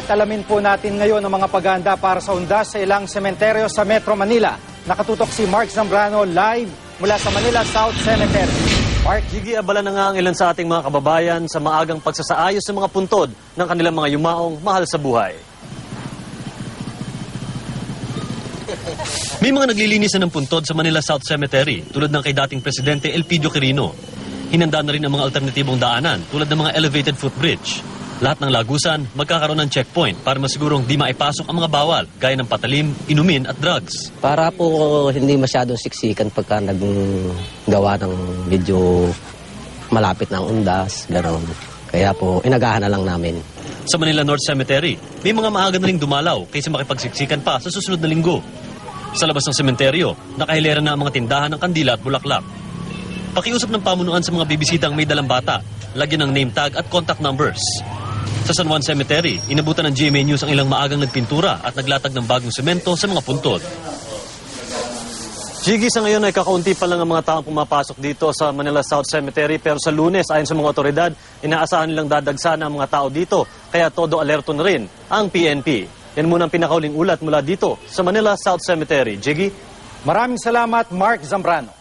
At alamin po natin ngayon ang mga paghahanda para sa undas sa ilang sementeryo sa Metro Manila. Nakatutok si Mark Zambrano live mula sa Manila South Cemetery. Mark? Gigi, abala na nga ang ilan sa ating mga kababayan sa maagang pagsasaayos sa mga puntod ng kanilang mga yumaong mahal sa buhay. May mga naglilinisan ng puntod sa Manila South Cemetery tulad ng kay dating Presidente Elpidio Quirino. Hinanda na rin ang mga alternatibong daanan tulad ng mga elevated footbridge. Lahat ng lagusan magkakaroon ng checkpoint para masigurong di maipasok ang mga bawal gaya ng patalim, inumin at drugs. Para po hindi masyadong siksikan pagka naggawa ng medyo malapit ng undas, gano'n. Kaya po inagahan na lang namin. Sa Manila North Cemetery, may mga maaga na ring dumalaw kaysa makipagsiksikan pa sa susunod na linggo. Sa labas ng sementeryo, nakahilera na ang mga tindahan ng kandila at bulaklak. Pakiusap ng pamunuan sa mga bibisitang may dalang bata, lagyan ng name tag at contact numbers. Sa San Juan Cemetery, inabutan ng GMA News ang ilang maagang nagpintura at naglatag ng bagong semento sa mga puntod. Gigi, sa ngayon ay kakaunti pa lang ang mga taong pumapasok dito sa Manila South Cemetery, pero sa Lunes, ayon sa mga otoridad, inaasahan nilang dadagsa ang mga tao dito, kaya todo alerto na rin ang PNP. Yan muna ang pinakauling ulat mula dito sa Manila South Cemetery. Gigi? Maraming salamat, Mark Zambrano.